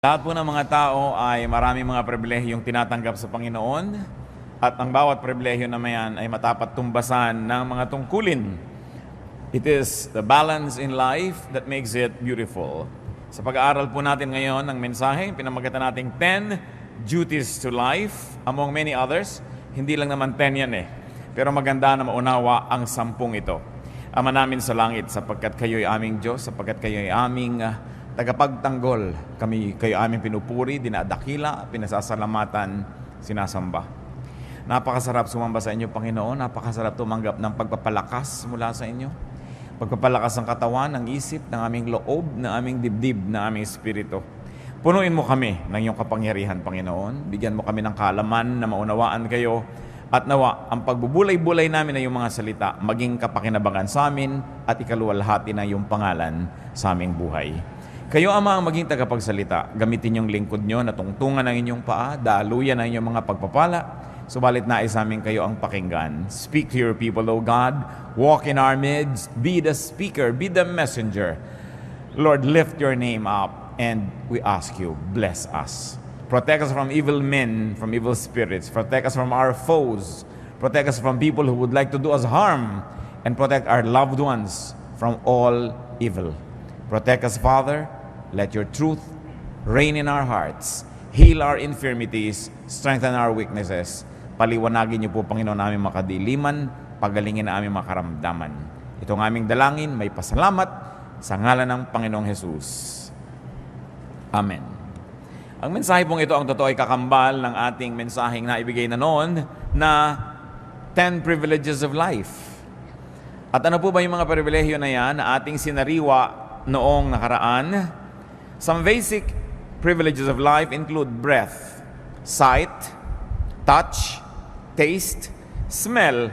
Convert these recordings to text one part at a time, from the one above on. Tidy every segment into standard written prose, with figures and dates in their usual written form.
Lahat po ng mga tao ay maraming mga pribilehiyong tinatanggap sa Panginoon at ang bawat pribilehiyo na mayan ay matapat tumbasan ng mga tungkulin. It is the balance in life that makes it beautiful. Sa pag-aaral po natin ngayon ng mensahe, pinamagatan nating 10 duties to life, among many others. Hindi lang naman 10 yan pero maganda na maunawa ang 10 ito. Ama namin sa langit, sapagkat kayo'y aming Diyos, sapagkat kayo'y aming tagapagtanggol, kayo aming pinupuri, dinadakila, pinasasalamatan, sinasamba. Napakasarap sumamba sa inyo, Panginoon. Napakasarap tumanggap ng pagpapalakas mula sa inyo. Pagpapalakas ng katawan, ng isip, ng aming loob, ng aming dibdib, ng aming espiritu. Punuin mo kami ng iyong kapangyarihan, Panginoon. Bigyan mo kami ng kaalaman na maunawaan kayo. At nawa, ang pagbubulay-bulay namin ng iyong mga salita, maging kapakinabangan sa amin at ikaluwalhati ng iyong pangalan sa aming buhay. Kayo, Ama, ang maging tagapagsalita. Gamitin yung lingkod nyo na tungtungan ng inyong paa, daluyan ng inyong mga pagpapala. Subalit nais amin kayo ang pakinggan. Speak to your people, O God. Walk in our midst. Be the speaker. Be the messenger. Lord, lift your name up and we ask you, bless us. Protect us from evil men, from evil spirits. Protect us from our foes. Protect us from people who would like to do us harm. And protect our loved ones from all evil. Protect us, Father. Let your truth reign in our hearts. Heal our infirmities. Strengthen our weaknesses. Paliwanagin niyo po, Panginoon, aming makadiliman. Pagalingin na aming makaramdaman. Ito ang aming dalangin. May pasalamat sa ngalan ng Panginoong Jesus. Amen. Ang mensahe pong ito, ang totoo ay kakambal ng ating mensaheng naibigay na noon na 10 privileges of life. At ano po ba yung mga pribilehiyo na yan na ating sinariwa noong nakaraan? Some basic privileges of life include breath, sight, touch, taste, smell.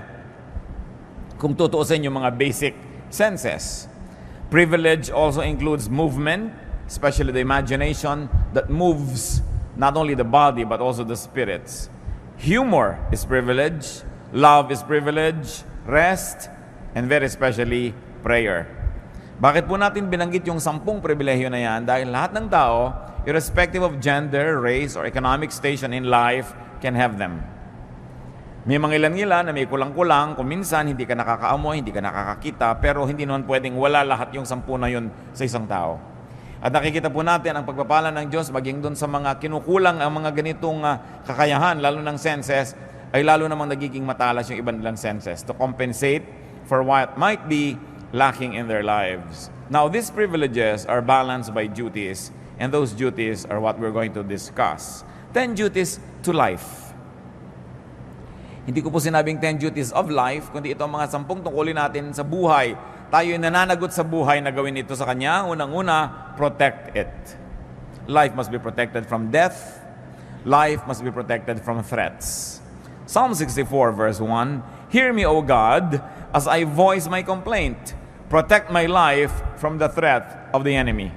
Kung tutuusin yung mga basic senses. Privilege also includes movement, especially the imagination that moves not only the body but also the spirits. Humor is privilege, love is privilege, rest, and very especially prayer. Bakit po natin binanggit yung 10 pribilehiyo na yan? Dahil lahat ng tao, irrespective of gender, race, or economic station in life, can have them. May mga ilan-ilan na may kulang-kulang, kung minsan hindi ka nakakaamoy, hindi ka nakakakita, pero hindi naman pwedeng wala lahat yung 10 na yun sa isang tao. At nakikita po natin ang pagpapala ng Diyos, maging doon sa mga kinukulang ang mga ganitong kakayahan, lalo ng senses, ay lalo namang nagiging matalas yung ibang nilang senses to compensate for what might be lacking in their lives. Now, these privileges are balanced by duties, and those duties are what we're going to discuss. 10 duties to life. Hindi ko po sinabing 10 duties of life, kundi ito ang mga 10 tungkulin natin sa buhay. Tayo ay nananagot sa buhay na gawin ito sa Kanya. Unang-una, protect it. Life must be protected from death. Life must be protected from threats. Psalm 64 verse 1, Hear me, O God, as I voice my complaint. Protect my life from the threat of the enemy.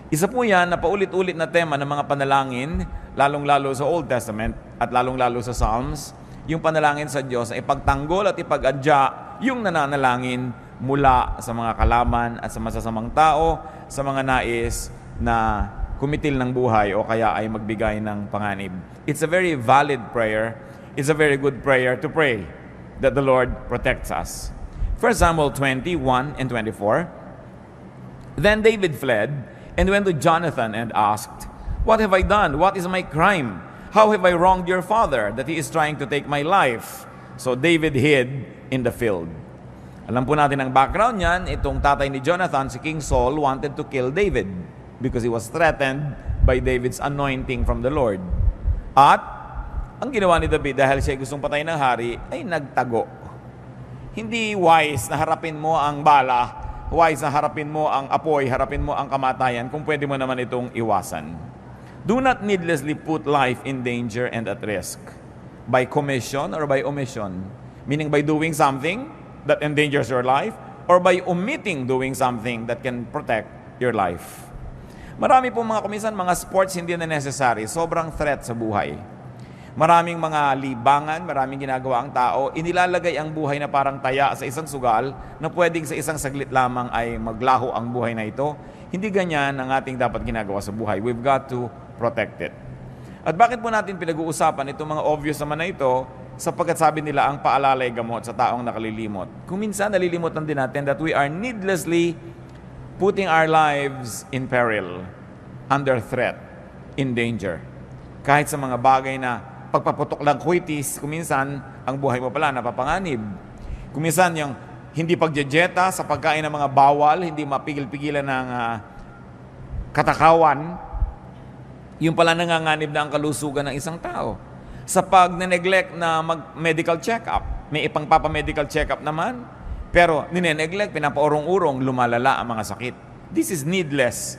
Isa po yan na paulit-ulit na tema ng mga panalangin, lalong-lalo sa Old Testament at lalong-lalo sa Psalms, yung panalangin sa Diyos ay ipagtanggol at ipag-adya yung nananalangin mula sa mga kalaban at sa masasamang tao, sa mga nais na kumitil ng buhay o kaya ay magbigay ng panganib. It's a very valid prayer. It's a very good prayer to pray that the Lord protects us. 1 Samuel 21 and 24. Then David fled and went to Jonathan and asked, What have I done? What is my crime? How have I wronged your father that he is trying to take my life? So David hid in the field. Alam po natin ang background niyan, itong tatay ni Jonathan, si King Saul, wanted to kill David because he was threatened by David's anointing from the Lord. At ang ginawa ni David dahil siya gustong patayin ng hari, ay nagtago. Hindi wise na harapin mo ang bala, wise na harapin mo ang apoy, harapin mo ang kamatayan, kung pwede mo naman itong iwasan. Do not needlessly put life in danger and at risk by commission or by omission. Meaning by doing something that endangers your life or by omitting doing something that can protect your life. Marami pong mga kumisan, mga sports hindi na necessary, sobrang threat sa buhay. Maraming mga libangan, maraming ginagawa ang tao, inilalagay ang buhay na parang taya sa isang sugal na pwedeng sa isang saglit lamang ay maglaho ang buhay na ito. Hindi ganyan ang ating dapat ginagawa sa buhay. We've got to protect it. At bakit po natin pinag-uusapan itong mga obvious naman na ito? Sapagkat sabi nila, ang paalala ay gamot sa taong nakalilimot. Kung minsan nalilimutan din natin that we are needlessly putting our lives in peril, under threat, in danger. Kahit sa mga bagay na pagpaputok lang kwitis, kuminsan ang buhay mo pala napapanganib. Kuminsan yung hindi pagjejeta sa pagkain ng mga bawal, hindi mapigil-pigilan ng katakawan, yung pala nanganganib na ang kalusugan ng isang tao. Sa pag-neglect na mag-medical check-up, may ipang-papa-medical check-up naman, pero nineneglect, pinapaurong-urong, lumalala ang mga sakit. This is needless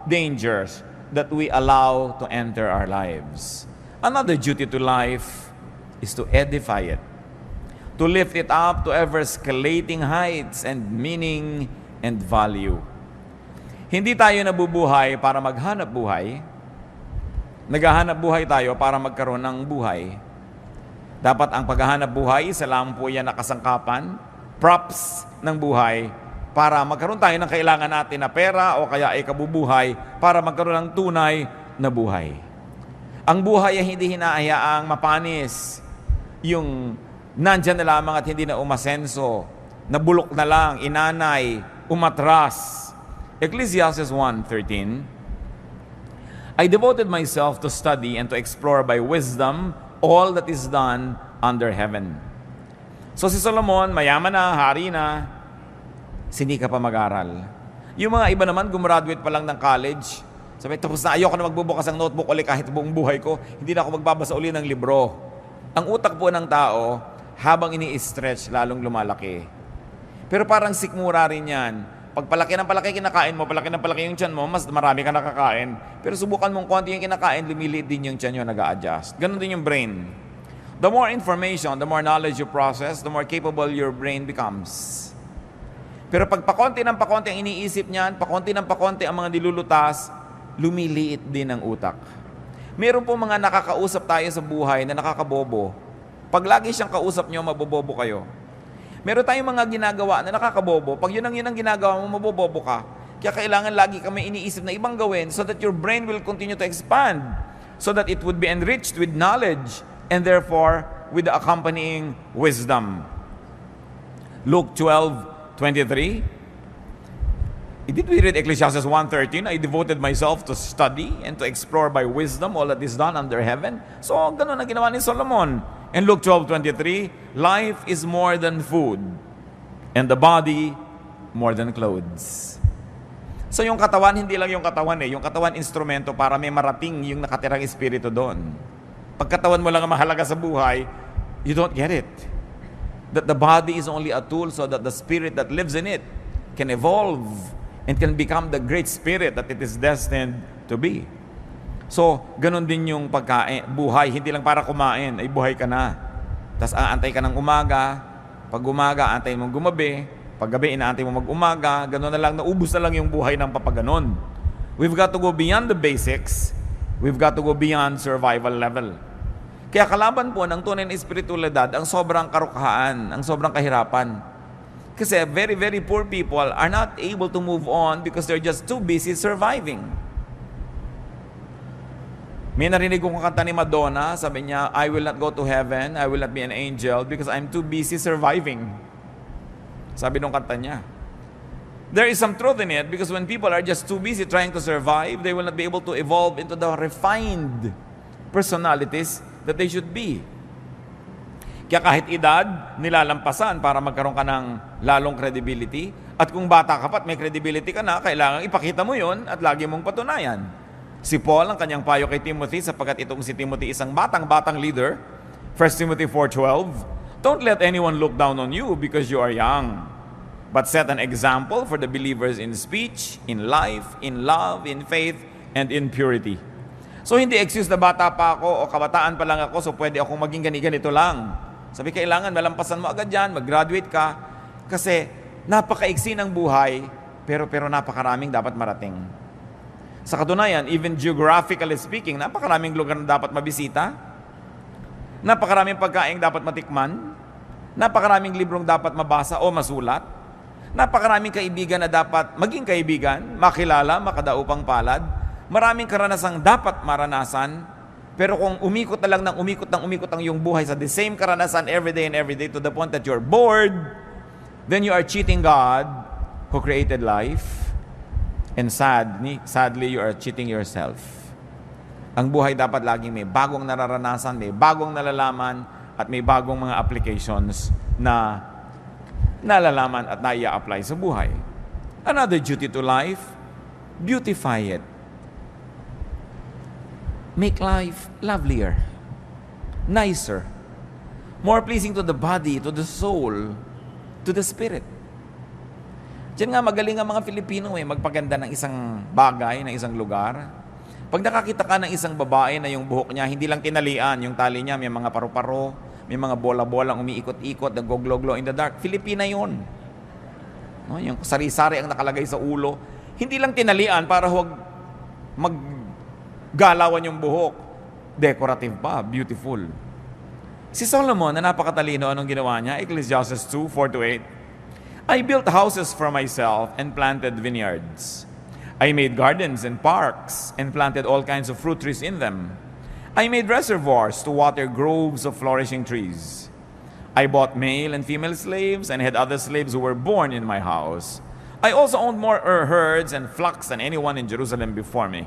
dangers that we allow to enter our lives. Another duty to life is to edify it, to lift it up to ever-escalating heights and meaning and value. Hindi tayo nabubuhay para maghanap buhay. Naghahanap buhay tayo para magkaroon ng buhay. Dapat ang paghahanap buhay, isa lang po yan nakasangkapan, props ng buhay, para magkaroon tayo ng kailangan natin na pera o kaya ay kabubuhay para magkaroon ng tunay na buhay. Ang buhay ay hindi hinahayaang mapanis. Yung nandyan na lamang at hindi na umasenso, nabulok na lang, inanay, umatras. Ecclesiastes 1:13, I devoted myself to study and to explore by wisdom all that is done under heaven. So si Solomon, mayaman na, hari na, sinika pa mag-aral. Yung mga iba naman, gumraduate pa lang ng college, sabi, tapos na, ayoko na magbubukas ng notebook ulit kahit buong buhay ko, hindi na ako magbabasa uli ng libro. Ang utak po ng tao, habang ini-stretch, lalong lumalaki. Pero parang sikmura rin yan. Pag palaki ng palaki kinakain mo, palaki ng palaki yung tiyan mo, mas marami ka nakakain. Pero subukan mong konti yung kinakain, lumiliit din yung tiyan nyo, nag-a-adjust. Ganon din yung brain. The more information, the more knowledge you process, the more capable your brain becomes. Pero pag pakonti ng pakonti ang iniisip niyan, pakonti ng pakonti ang mga nilulutas, lumiliit din ang utak. Meron po mga nakakausap tayo sa buhay na nakakabobo. Pag lagi siyang kausap nyo, mabobobo kayo. Meron tayong mga ginagawa na nakakabobo. Pag yun ang ginagawa mo, mabobobo ka. Kaya kailangan lagi kami iniisip na ibang gawin so that your brain will continue to expand. So that it would be enriched with knowledge and therefore with the accompanying wisdom. Luke 12:23. Did we read Ecclesiastes 1:13? I devoted myself to study and to explore by wisdom all that is done under heaven. So, ganun ang ginawa ni Solomon. In Luke 12:23, life is more than food, and the body more than clothes. So, yung katawan, hindi lang yung katawan eh. Yung katawan, instrumento para may marating yung nakatirang espiritu doon. Pag katawan mo lang ang mahalaga sa buhay, you don't get it. That the body is only a tool so that the spirit that lives in it can evolve and can become the great spirit that it is destined to be. So, ganun din yung pagkain, buhay, hindi lang para kumain, ay buhay ka na. Tapos aantay ka ng umaga, pag umaga, antay mong gumabi, pag gabi, inaantay mo mag-umaga, ganun na lang, naubos na lang yung buhay ng papaganon. We've got to go beyond the basics, we've got to go beyond survival level. Kaya kalaban po ng tunay na espiritualidad, ang sobrang karukahan, ang sobrang kahirapan. Kasi very, very poor people are not able to move on because they're just too busy surviving. May narinig kong kanta ni Madonna, sabi niya, I will not go to heaven, I will not be an angel because I'm too busy surviving. Sabi nung kanta niya. There is some truth in it because when people are just too busy trying to survive, they will not be able to evolve into the refined personalities that they should be. Kaya kahit edad, nilalampasan para magkaroon ka ng lalong credibility. At kung bata ka pa at may credibility ka na, kailangan ipakita mo yun at lagi mong patunayan. Si Paul, ang kanyang payo kay Timothy, sapagkat itong si Timothy isang batang-batang leader, 1 Timothy 4:12, don't let anyone look down on you because you are young, but set an example for the believers in speech, in life, in love, in faith, and in purity. So hindi excuse na bata pa ako o kabataan pa lang ako so pwede akong maging ganito lang. Sabi, kailangan malampasan mo agad yan, mag-graduate ka, kasi napakaiksi ng buhay, pero napakaraming dapat marating. Sa katunayan, even geographically speaking, napakaraming lugar na dapat mabisita, napakaraming pagkain dapat matikman, napakaraming librong dapat mabasa o masulat, napakaraming kaibigan na dapat maging kaibigan, makilala, makadaupang palad, maraming karanasang dapat maranasan, pero kung umikot na lang ng umikot ang iyong buhay sa the same karanasan every day to the point that you're bored, then you are cheating God who created life, and sadly, you are cheating yourself. Ang buhay dapat laging may bagong nararanasan, may bagong nalalaman, at may bagong mga applications na nalalaman at naia-apply sa buhay. Another duty to life, beautify it. Make life lovelier, nicer, more pleasing to the body, to the soul, to the spirit. Diyan nga magaling ang mga Filipino magpaganda ng isang bagay, ng isang lugar. Pag nakakita ka ng isang babae na yung buhok niya, hindi lang tinalian, yung tali niya, may mga paru-paro, may mga bola-bolang umiikot-ikot, nag-glow-glow in the dark. Filipina yun. No, yung sari-sari ang nakalagay sa ulo. Hindi lang tinalian para huwag maggalawan yung buhok. Decorative pa, beautiful. Si Solomon, na napakatalino, anong ginawa niya? Ecclesiastes 2:4-8. I built houses for myself and planted vineyards. I made gardens and parks and planted all kinds of fruit trees in them. I made reservoirs to water groves of flourishing trees. I bought male and female slaves and had other slaves who were born in my house. I also owned more herds and flocks than anyone in Jerusalem before me.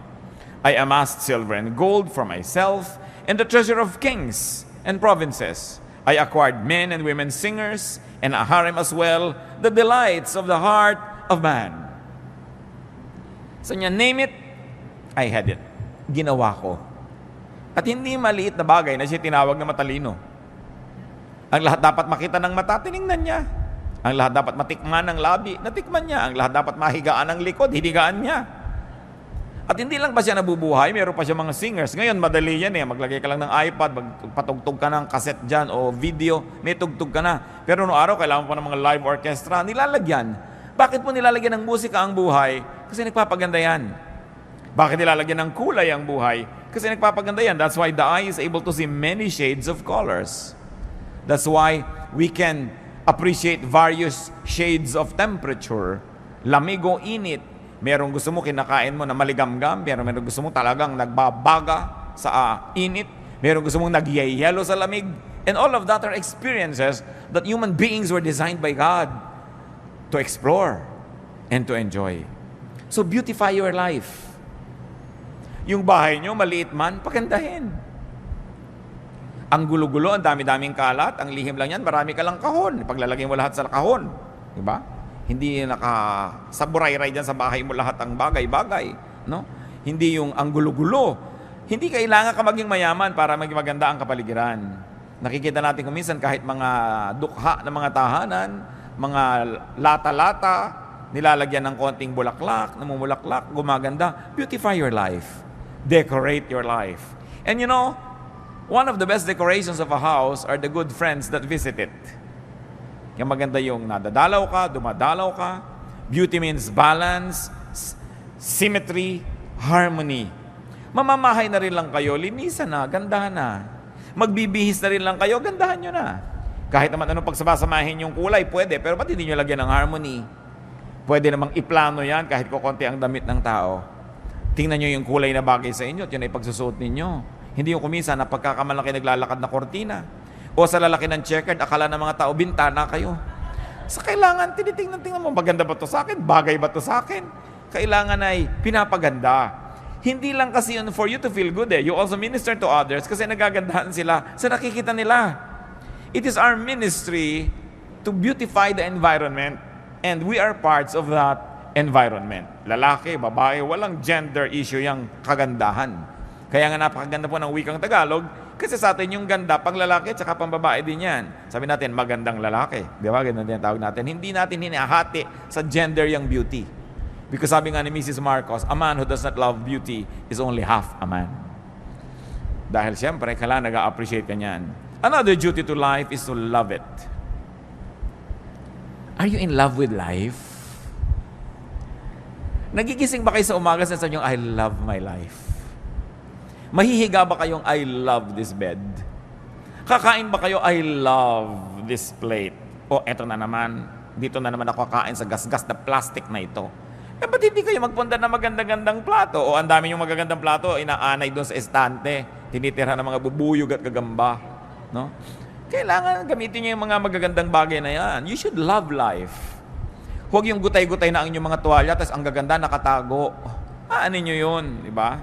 I amassed silver and gold for myself and the treasure of kings and provinces. I acquired men and women singers and a harem as well, the delights of the heart of man. So niya, name it, I had it. Ginawa ko. At hindi maliit na bagay na siya tinawag na matalino. Ang lahat dapat makita ng mata, tiningnan niya. Ang lahat dapat matikman ng labi, natikman niya. Ang lahat dapat mahigaan ng likod, hinigaan niya. At hindi lang ba siya nabubuhay, meron pa siya mga singers. Ngayon, madali yan maglagay ka lang ng iPad, magpatugtog ka ng cassette dyan o video, may tugtog ka na. Pero noong araw, kailangan pa ng mga live orchestra, nilalagyan. Bakit po nilalagyan ng musika ang buhay? Kasi nagpapaganda yan. Bakit nilalagyan ng kulay ang buhay? Kasi nagpapaganda yan. That's why the eye is able to see many shades of colors. That's why we can appreciate various shades of temperature. Lamig o init. Merong gusto mo kinakain mo na maligamgam, merong gusto mo talagang nagbabaga sa init, merong gusto mong nagyayelo sa lamig. And all of that are experiences that human beings were designed by God to explore and to enjoy. So beautify your life. Yung bahay nyo, maliit man, pagandahin. Ang gulo-gulo, ang dami-daming kalat, ang lihim lang yan, marami ka lang kahon. Paglalagay mo lahat sa kahon. Diba? Hindi nakasaburay-ray dyan sa bahay mo lahat ang bagay-bagay. No? Hindi yung ang gulo-gulo. Hindi kailangan ka maging mayaman para maging maganda ang kapaligiran. Nakikita natin kung minsan kahit mga dukha ng mga tahanan, mga lata-lata, nilalagyan ng konting bulaklak, namumulaklak, gumaganda. Beautify your life. Decorate your life. And you know, one of the best decorations of a house are the good friends that visit it. Yung maganda yung nadadalaw ka, dumadalaw ka. Beauty means balance, symmetry, harmony. Mamamahay na rin lang kayo, linisan na, gandahan na. Magbibihis na rin lang kayo, gandahan nyo na. Kahit naman anong pagsabasamahin yung kulay, pwede. Pero ba't hindi nyo lagyan ng harmony? Pwede namang iplano yan kahit kukunti ang damit ng tao. Tingnan nyo yung kulay na bagay sa inyo at yun ay pagsusuot ninyo. Hindi yung kumisa na pagkakamalaki naglalakad na kortina. O sa lalaki ng checkered, akala ng mga tao, bintana kayo. Sa kailangan, tinitingnan mo, maganda ba to sa akin? Bagay ba to sa akin? Kailangan ay pinapaganda. Hindi lang kasi yun for you to feel good You also minister to others kasi nagagandahan sila sa nakikita nila. It is our ministry to beautify the environment and we are parts of that environment. Lalaki, babae, walang gender issue yung kagandahan. Kaya nga napakaganda po ng wikang Tagalog. Kasi sa atin yung ganda, pang lalaki at saka pang babae din yan. Sabi natin, magandang lalaki. Di ba? Ganun din tawag natin. Hindi natin hinahati sa gender yung beauty. Because sabi nga ni Mrs. Marcos, a man who does not love beauty is only half a man. Dahil siyempre, kailangan nag-appreciate ka niyan. Another duty to life is to love it. Are you in love with life? Nagigising ba kayo sa umaga sa sabi nyo, I love my life? Mahihiga ba kayong, I love this bed? Kakain ba kayo, I love this plate? O eto na naman, dito na naman ako kakain sa gasgas na plastic na ito. Eh, ba't hindi kayo magpunta ng magandang-gandang plato? O ang dami yung magagandang plato, inaanay doon sa estante, tinitira ng mga bubuyog at gagamba. No? Kailangan gamitin niyo yung mga magagandang bagay na yan. You should love life. Huwag yung gutay-gutay na ang inyong mga tuwalya, tapos ang gaganda nakatago. Ano nyo yun, di ba?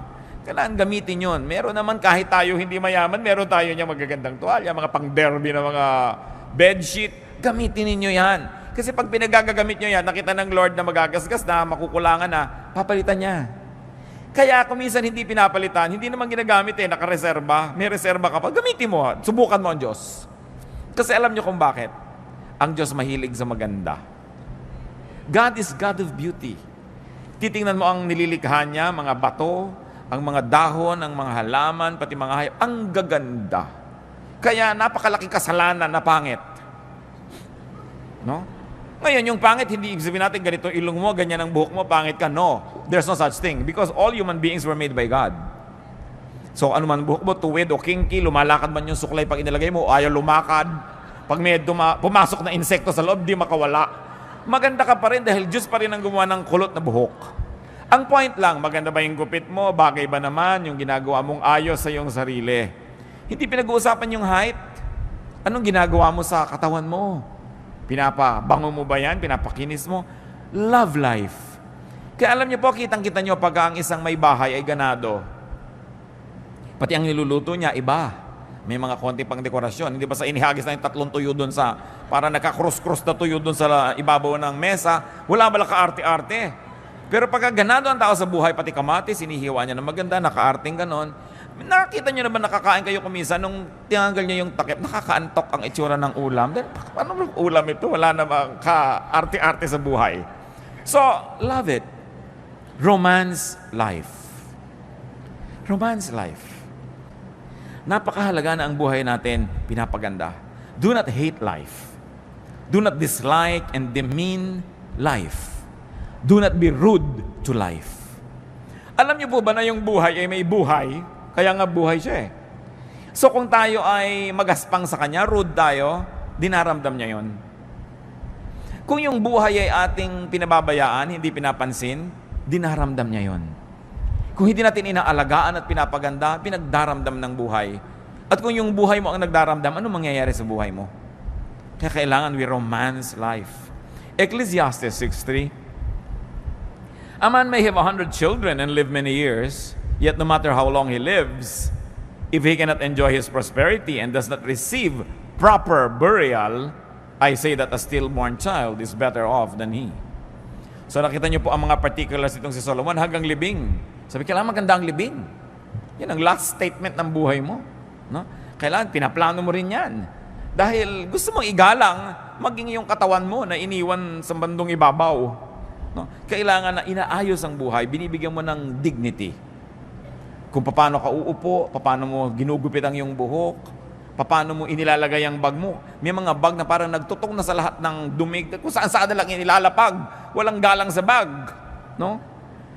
Kailangan gamitin yun. Meron naman kahit tayo hindi mayaman, meron tayo niya magagandang tuwalya, mga pang-derby na mga bedsheet. Gamitin ninyo yan. Kasi pag pinagagamit nyo yan, nakita ng Lord na magagasgas na, makukulangan na, papalitan niya. Kaya kung minsan hindi pinapalitan, hindi naman ginagamit nakareserba. May reserba ka pa, gamitin mo. Subukan mo ang Diyos. Kasi alam nyo kung bakit. Ang Diyos mahilig sa maganda. God is God of beauty. Titingnan mo ang nililikha niya, mga bato, ang mga dahon, ang mga halaman, pati mga hayop. Ang gaganda. Kaya napakalaking kasalanan na pangit. No? Ngayon, yung pangit, hindi ibig sabihin natin ganito ilong mo, ganyan ang buhok mo, pangit ka. No, there's no such thing. Because all human beings were made by God. So, ano man buhok mo, tuwid o kinky, lumalakad man yung suklay pag inilagay mo, ayaw lumakad. Pag may pumasok na insekto sa loob, di makawala. Maganda ka pa rin dahil Diyos pa rin ang gumawa ng kulot na buhok. Ang point lang, maganda ba yung gupit mo? Bagay ba naman yung ginagawa mong ayos sa iyong sarili? Hindi pinag-uusapan yung height. Anong ginagawa mo sa katawan mo? Pinapabango mo ba yan? Pinapakinis mo? Love life. Kaya alam niyo po, kitang-kita niyo pag ang isang may bahay ay ganado. Pati ang niluluto niya, iba. May mga konti pang dekorasyon. Hindi ba sa inihagis na yung 3 tuyo doon sa, para naka-cross-cross na tuyo doon sa ibabaw ng mesa, wala ba ka-arte-arte? Pero pagka ganado ang tao sa buhay, pati kamatis, sinihiwa niya na maganda, naka-arting ganon. Nakakita niyo naman nakakain kayo kumisa nung tinanggal niyo yung takip, nakakaantok ang itsura ng ulam. Then, paano ulam ito? Wala namang ka-arte-arte sa buhay. So, love it. Romance life. Romance life. Napakahalaga na ang buhay natin pinapaganda. Do not hate life. Do not dislike and demean life. Do not be rude to life. Alam niyo po ba na yung buhay ay may buhay? Kaya nga buhay siya eh. So kung tayo ay magaspang sa kanya, rude tayo, dinaramdam niya yon. Kung yung buhay ay ating pinababayaan, hindi pinapansin, dinaramdam niya yon. Kung hindi natin inaalagaan at pinapaganda, pinagdaramdam ng buhay. At kung yung buhay mo ang nagdaramdam, ano mangyayari sa buhay mo? Kaya kailangan we romance life. Ecclesiastes 6:3. A man may have 100 children and live many years, yet no matter how long he lives, if he cannot enjoy his prosperity and does not receive proper burial, I say that a stillborn child is better off than he. So nakita niyo po ang mga particulars itong si Solomon hanggang libing. Sabi, kailangan maganda ang libing. Yan ang last statement ng buhay mo. No? Kailangan pinaplano mo rin yan. Dahil gusto mong igalang, maging yung katawan mo na iniwan sa bandong ibabaw. No? Kailangan na inaayos ang buhay, binibigyan mo ng dignity. Kung paano ka uupo, paano mo ginugupit ang iyong buhok, paano mo inilalagay ang bag mo. May mga bag na parang nagtutong na sa lahat ng dumig, kung saan lang inilalapag, walang galang sa bag. No?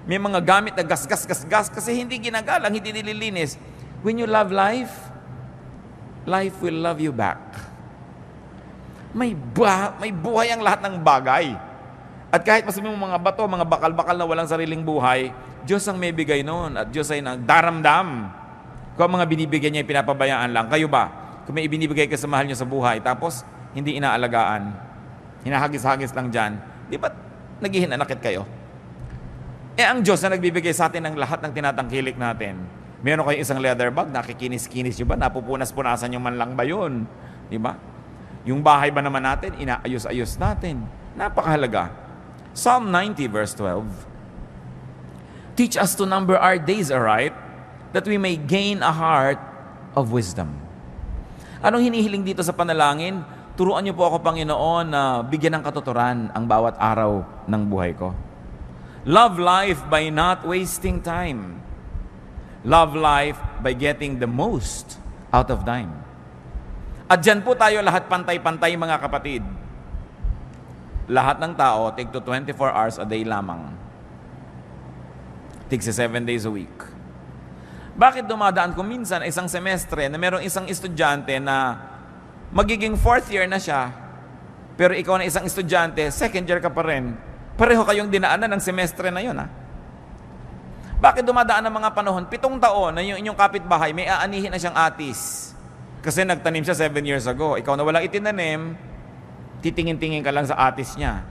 May mga gamit na gas kasi hindi ginagalang, hindi nililinis. When you love life, life will love you back. May buhay ang lahat ng bagay. At kahit masabi mo mga bato, mga bakal-bakal na walang sariling buhay, Diyos ang may bigay noon at Diyos ay nagdaramdam. Kung mga binibigyan niya, pinapabayaan lang. Kayo ba? Kung may ibinibigay ka sa mahal niyo sa buhay, tapos hindi inaalagaan, hinahagis-hagis lang dyan, di ba naghihinanakit kayo? Eh ang Diyos na nagbibigay sa atin ng lahat ng tinatangkilik natin. Meron kayo isang leather bag, nakikinis-kinis nyo ba? Napupunas-punasan nyo man lang ba yun? Di ba? Yung bahay ba naman natin, inaayos-ayos natin. Napakahalaga. Psalm 90 verse 12. Teach us to number our days aright, that we may gain a heart of wisdom. Anong hinihiling dito sa panalangin? Turuan niyo po ako, Panginoon, na bigyan ng katuturan ang bawat araw ng buhay ko. Love life by not wasting time. Love life by getting the most out of time. At dyan po tayo lahat pantay-pantay, mga kapatid. Lahat ng tao, tig to 24 hours a day lamang. Tig 7 days a week. Bakit dumadaan ko minsan isang semestre na merong isang estudyante na magiging 4th year na siya, pero ikaw na isang estudyante, 2nd year ka pa rin, Pareho kayong dinaanan ng semestre na yun, ha? Bakit dumadaan ng mga panahon? 7 taon na yung inyong kapitbahay, may aanihin na siyang atis. Kasi nagtanim siya 7 years ago. Ikaw na walang itinanim, titingin-tingin ka lang sa atis niya.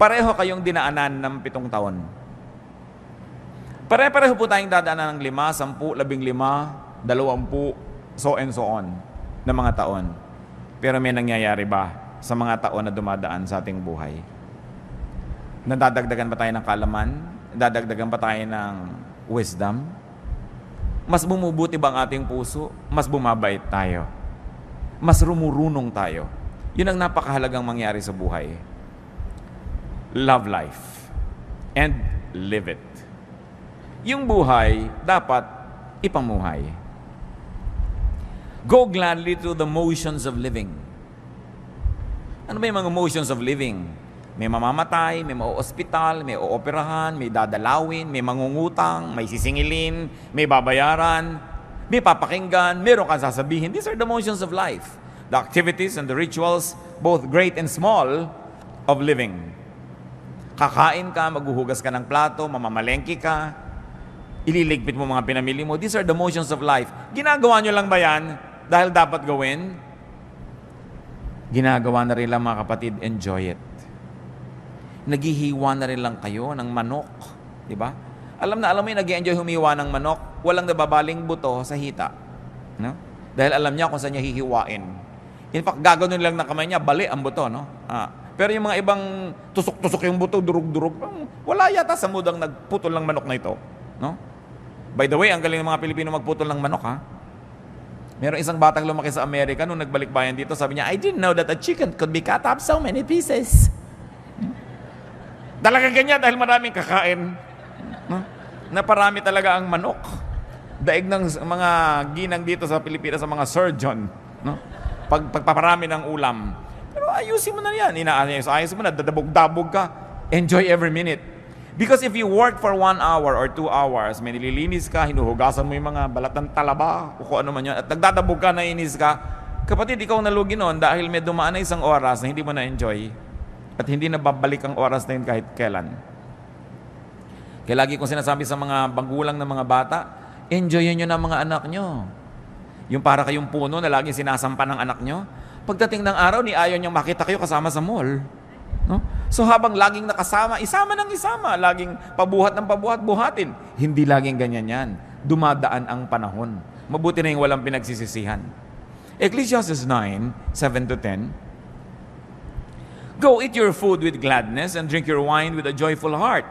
Pareho kayong dinaanan ng 7 taon. Pare-pareho po tayong dadaanan ng 5, 10, 15, 20, so and so on, na mga taon. Pero may nangyayari ba sa mga taon na dumadaan sa ating buhay? Nadadagdagan ba tayo ng kaalaman? Nadadagdagan ba tayo ng wisdom? Mas bumubuti ba ang ating puso? Mas bumabait tayo? Mas rumurunong tayo? Yun ang napakahalagang mangyari sa buhay. Love life and live it. Yung buhay, dapat ipamuhay. Go gladly through the motions of living. Ano ba yung mga motions of living? May mamamatay, may mauospital, may ooperahan, may dadalawin, may mangungutang, may sisingilin, may babayaran, may papakinggan, meron kang sasabihin. These are the motions of life. The activities and the rituals, both great and small, of living. Kakain ka, maghuhugas ka ng plato, mamamalengke ka, ililigpit mo mga pinamili mo. These are the motions of life. Ginagawa nyo lang ba yan dahil dapat gawin? Ginagawa na rin lang mga kapatid, enjoy it. Naghihiwa na rin lang kayo ng manok. Di ba? Alam mo yung nag-enjoy humiwa ng manok, walang nababaling buto sa hita. No? Dahil alam niya kung saan niya hihiwain. In fact, gagawin lang ng kamay niya, bali ang buto. No? Pero yung mga ibang tusok-tusok yung buto, durug-durug, wala yata sa mudang nagputol ng manok na ito. No? By the way, ang galing ng mga Pilipino magputol ng manok, ha? Meron isang batang lumaki sa Amerika nung nagbalik bayan dito, sabi niya, I didn't know that a chicken could be cut up so many pieces. Talagang ganyan dahil maraming kakain. No? Naparami talaga ang manok. Daig ng mga ginang dito sa Pilipinas sa mga surgeon. No? Pagpaparami ng ulam. Pero ayusin mo na yan. Ayusin mo na, dadabog-dabog ka. Enjoy every minute. Because if you work for 1 hour or 2 hours, may nililinis ka, hinuhugasan mo yung mga balat ng talaba, o kung ano man yun, at nagdadabog ka, nainis ka, kapatid, ikaw nalugi nun dahil may dumaan na isang oras na hindi mo na-enjoy at hindi na babalik ang oras na yun kahit kailan. Kaya lagi kong sinasabi sa mga bagulang ng mga bata, enjoyin nyo na mga anak nyo. Yung para kayong puno na laging sinasampa ng anak nyo, pagdating ng araw, ni ayaw niyang makita kayo kasama sa mall. No? So habang laging nakasama, isama ng isama, laging pabuhat ng pabuhat, buhatin. Hindi laging ganyan yan. Dumadaan ang panahon. Mabuti na yung walang pinagsisisihan. Ecclesiastes 9, 7-10, Go eat your food with gladness and drink your wine with a joyful heart.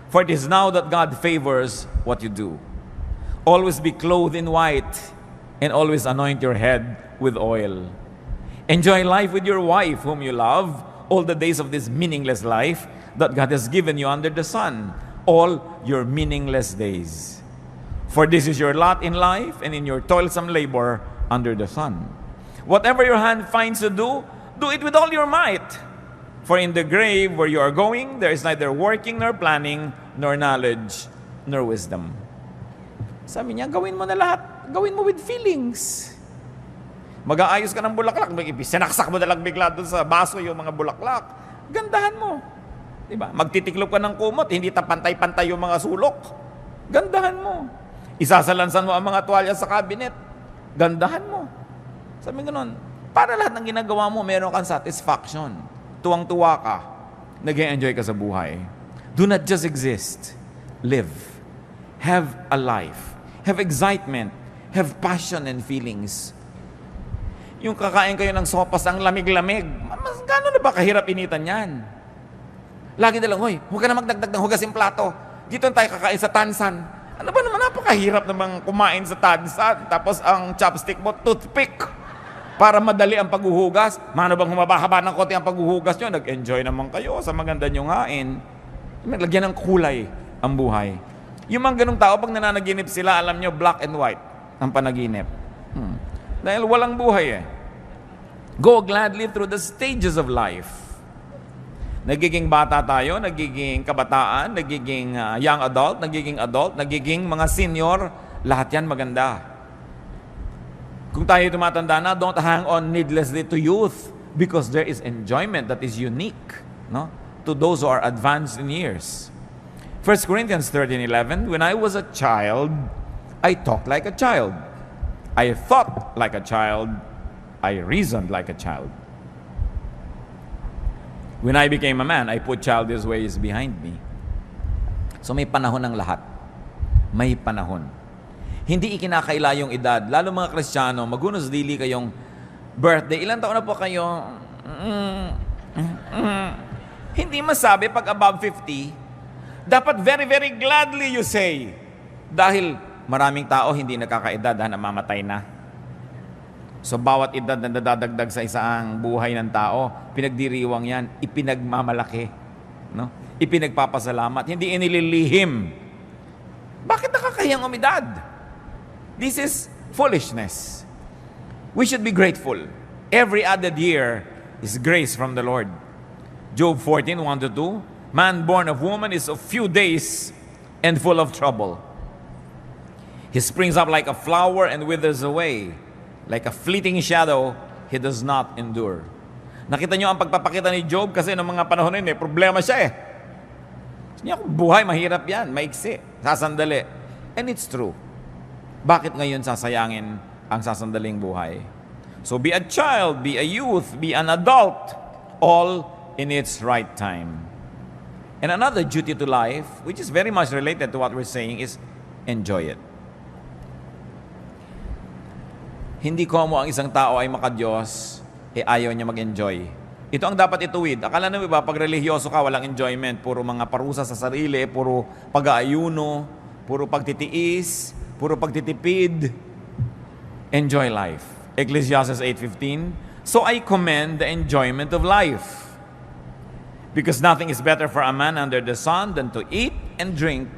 For it is now that God favors what you do. Always be clothed in white and always anoint your head with oil. Enjoy life with your wife whom you love, all the days of this meaningless life that God has given you under the sun, all your meaningless days. For this is your lot in life and in your toilsome labor under the sun. Whatever your hand finds to do, do it with all your might. For in the grave where you are going, there is neither working nor planning, nor knowledge, nor wisdom. Sabi niya, gawin mo na lahat. Gawin mo with feelings. Mag-aayos ka ng bulaklak, sinaksak mo na lang bigla doon sa baso yung mga bulaklak. Gandahan mo. Diba? Magtitiklop ka ng kumot, hindi pantay-pantay yung mga sulok. Gandahan mo. Isasalansan mo ang mga tuwalya sa cabinet. Gandahan mo. Sabi gano'n, para lahat ng ginagawa mo, meron kang satisfaction. Tuwang-tuwa ka. Nag-enjoy ka sa buhay. Do not just exist. Live. Have a life. Have excitement. Have passion and feelings. Yung kakain kayo ng sopas ang lamig-lamig, mas gano'n na ba kahirap initan yan? Lagi na lang, hoy, huwag ka na magdagdag ng hugas yung plato. Dito tayo kakain sa tansan. Ano ba naman, napakahirap namang kumain sa tansan. Tapos ang chopstick mo, toothpick. Para madali ang paghuhugas. Mano bang humaba-haba ng konti ang paghuhugas nyo? Nag-enjoy naman kayo sa maganda nyong hain. Lagyan ng kulay ang buhay. Yung mga ganong tao, pag nananaginip sila, alam nyo, black and white ang panaginip. Dahil walang buhay eh. Go gladly through the stages of life. Nagiging bata tayo, nagiging kabataan, nagiging young adult, nagiging mga senior, lahat yan maganda. Kung tayo tumatanda na, don't hang on needlessly to youth because there is enjoyment that is unique. No? to those who are advanced in years. 1 Corinthians 13:11, when I was a child, I talked like a child. I thought like a child. I reasoned like a child. When I became a man, I put childish ways behind me. So may panahon ng lahat. May panahon. Hindi ikinakaila yung edad. Lalo mga Kristiyano, magunos dili kayong birthday. Ilan taon na po kayo? Hindi masabi pag above 50. Dapat very, very gladly you say. Dahil maraming tao hindi nakakaedad dahil namamatay na. So bawat edad na nadadagdag sa isang buhay ng tao, pinagdiriwang yan, ipinagmamalaki, no? Ipinagpapasalamat, hindi inililihim. Bakit nakakahiyang umidad? This is foolishness. We should be grateful. Every added year is grace from the Lord. Job 14:1-2, man born of woman is of few days and full of trouble. He springs up like a flower and withers away. Like a fleeting shadow, he does not endure. Nakita nyo ang pagpapakita ni Job kasi noong mga panahon na yun, problema siya eh. Niya, buhay, mahirap yan, maiksi, sasandali. And it's true. Bakit ngayon sasayangin ang sasandaling buhay? So be a child, be a youth, be an adult, all in its right time. And another duty to life, which is very much related to what we're saying, is enjoy it. Hindi komo ang isang tao ay makadiyos, ayaw niya mag-enjoy. Ito ang dapat ituwid. Akala nyo ba, pag religyoso ka, walang enjoyment. Puro mga parusa sa sarili, puro pag-aayuno, puro pagtitiis, puro pagtitipid. Enjoy life. Ecclesiastes 8:15, so I commend the enjoyment of life. Because nothing is better for a man under the sun than to eat and drink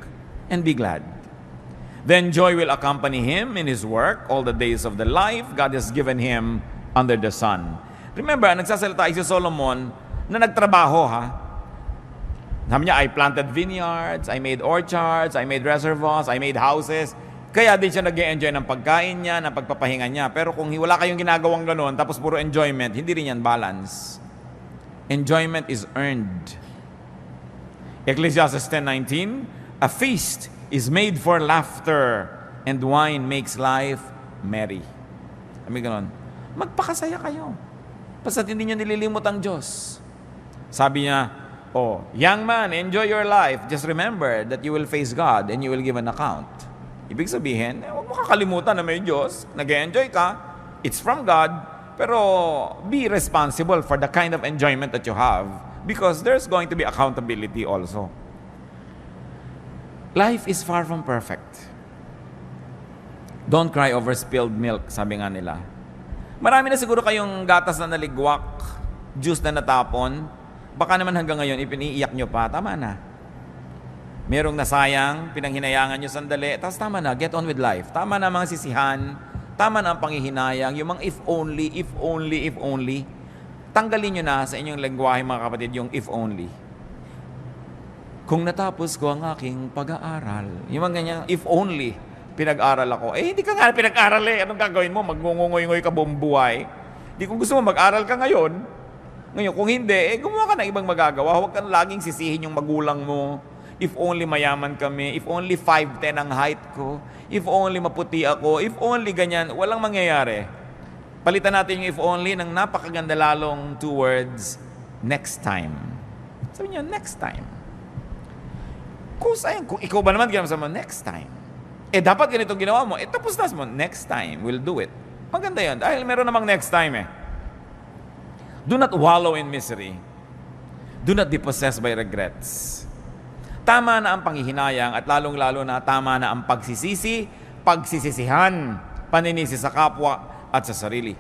and be glad. Then joy will accompany him in his work all the days of the life God has given him under the sun. Remember, nagsasalita si Solomon na nagtrabaho ha. Sabi niya, I planted vineyards, I made orchards, I made reservoirs, I made houses. Kaya din siya nag-enjoy ng pagkain niya, ng pagpapahinga niya. Pero kung wala kayong ginagawang gano'n, tapos puro enjoyment, hindi rin yan balance. Enjoyment is earned. Ecclesiastes 10:19, a feast is made for laughter, and wine makes life merry. Sabi ganon, magpakasaya kayo. Basta't hindi nyo nililimot ang Diyos. Sabi niya, young man, enjoy your life. Just remember that you will face God and you will give an account. Ibig sabihin, huwag mo kakalimutan na may Diyos. Nag-enjoy ka. It's from God. Pero be responsible for the kind of enjoyment that you have because there's going to be accountability also. Life is far from perfect. Don't cry over spilled milk, sabi nga nila. Marami na siguro kayong gatas na naligwak, juice na natapon. Baka naman hanggang ngayon, ipiniiyak nyo pa, tama na. Merong nasayang, pinanghinayangan nyo sandali, tapos tama na, get on with life. Tama na mga sisihan, tama na ang panghihinayang, yung mga if only, if only, if only. Tanggalin nyo na sa inyong lengguwahe mga kapatid yung if only. Kung natapos ko ang aking pag-aaral. Yung mga ganyan, if only, pinag-aral ako. Hindi ka nga pinag-aral eh. Anong gagawin mo? Magngungungoy-ngoy ka buong buhay. Kung gusto mo, mag-aral ka ngayon. Ngayon, kung hindi, gumawa ka ng ibang magagawa. Huwag ka laging sisihin yung magulang mo. If only mayaman kami. If only 5'10" ang height ko. If only maputi ako. If only ganyan. Walang mangyayari. Palitan natin yung if only ng napakaganda lalong 2 words, next time. Sabi niyo, next time. Kung ikaw ba naman ginawa mo, next time. Dapat ganitong ginawa mo. Tapos na mo, next time, we'll do it. Maganda yan. Dahil meron namang next time eh. Do not wallow in misery. Do not be possessed by regrets. Tama na ang panghihinayang at lalong-lalo na tama na ang pagsisisi, pagsisisihan, paninisi sa kapwa at sa sarili.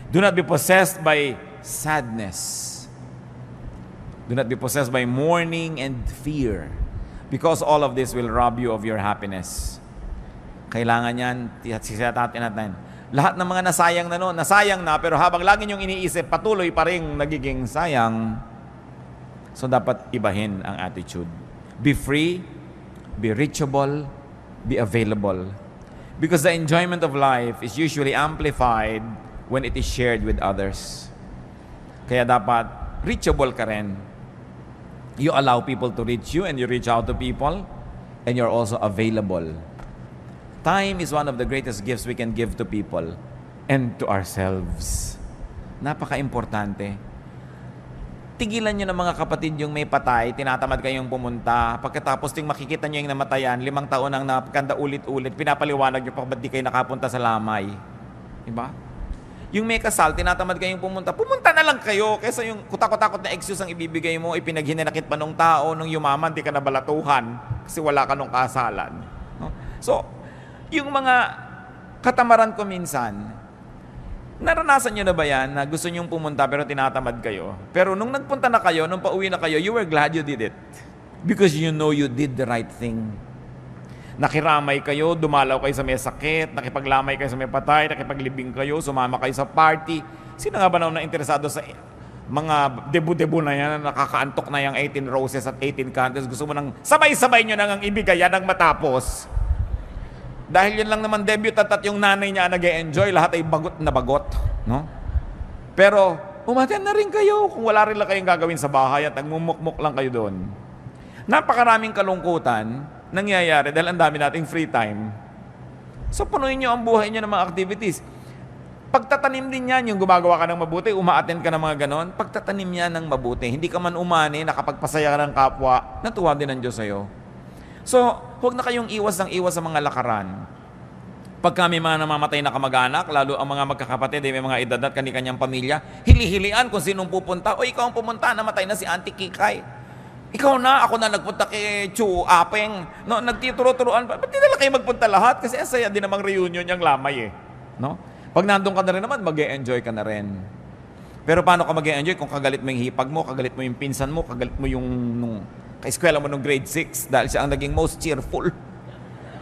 Do not be possessed by sadness. Do not be possessed by mourning and fear. Because all of this will rob you of your happiness. Kailangan yan, sisitatin natin. Lahat ng mga nasayang na noon, nasayang na, pero habang lagi niyong iniisip, patuloy pa rin nagiging sayang. So dapat ibahin ang attitude. Be free, be reachable, be available. Because the enjoyment of life is usually amplified when it is shared with others. Kaya dapat reachable ka rin. You allow people to reach you and you reach out to people and you're also available. Time is one of the greatest gifts we can give to people and to ourselves. Napaka-importante. Tigilan nyo ng mga kapatid yung may patay, tinatamad kayong pumunta. Pagkatapos ting makikita nyo yung namatayan, 5 taon ang napakanda ulit-ulit, pinapaliwanag nyo pa ba't di kayo nakapunta sa lamay. Diba? Yung may kasal, tinatamad kayong pumunta, pumunta na lang kayo kaysa yung kutakot-takot na excuse ang ibibigay mo, ipinaghinanakit pa nung tao, nung yumaman, di ka nabalatuhan kasi wala ka nung kasalan. No? So, yung mga katamaran ko minsan, naranasan nyo na ba yan na gusto nyong pumunta pero tinatamad kayo? Pero nung nagpunta na kayo, nung pauwi na kayo, you were glad you did it. Because you know you did the right thing. Nakiramay kayo, dumalaw kayo sa may sakit, nakipaglamay kayo sa may patay, nakipaglibing kayo, sumama kayo sa party. Sino nga ba na interesado sa mga debu-debu na yan, nakakaantok na yung 18 roses at 18 candles, gusto mo nang sabay-sabay nyo nang ibigay yan ang matapos? Dahil yun lang naman debut at yung nanay niya nag-e-enjoy, lahat ay bagot na bagot. No? Pero, umaten na rin kayo kung wala rin lang kayong gagawin sa bahay at nagmumukmuk lang kayo doon. Napakaraming kalungkutan nangyayari dahil ang dami nating free time. So, punuin nyo ang buhay nyo ng mga activities. Pagtatanim din yan, yung gumagawa ka ng mabuti, umaattend ka ng mga ganon, pagtatanim yan ng mabuti. Hindi ka man umani, nakapagpasaya ka ng kapwa, natuwa din ang Diyos sa'yo. So, huwag na kayong iwas ng iwas sa mga lakaran. Pag kami mga namamatay na kamag-anak, lalo ang mga magkakapatid, may mga edad at kani-kanyang pamilya, hili-hilian kung sinong pupunta. O ikaw ang pumunta, namatay na si Auntie Kikay. Ikaw na, ako na nagpunta kay Chu Apeng. No, nagtituro-turuan pa. Ba't di na kayo magpunta lahat? Kasi asaya din namang reunion yung lamay eh. No? Pag nandun ka na rin naman, mag-e-enjoy ka na rin. Pero paano ka mag-e-enjoy kung kagalit mo yung hipag mo, kagalit mo yung pinsan mo, kagalit mo yung kaeskwela mo nung grade 6 dahil siya ang naging most cheerful.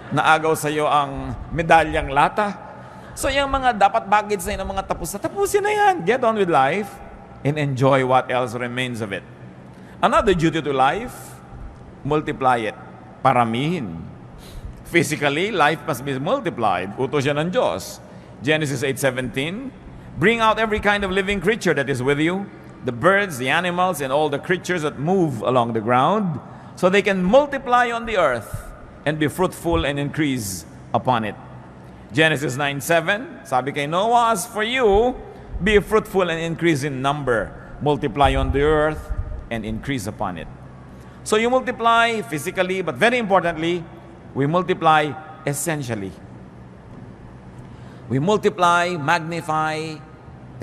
Naagaw sa iyo ang medalyang lata. So yung mga dapat baggage na yun, ang mga tapusin na yan. Get on with life and enjoy what else remains of it. Another duty to life, multiply it. Paramihin. Physically, life must be multiplied. Utos yan ng Diyos. Genesis 8:17, bring out every kind of living creature that is with you, the birds, the animals, and all the creatures that move along the ground, so they can multiply on the earth and be fruitful and increase upon it. Genesis 9:7, sabi kay Noah, as for you, be fruitful and increase in number, multiply on the earth and increase upon it. So you multiply physically, but very importantly, we multiply essentially. We multiply, magnify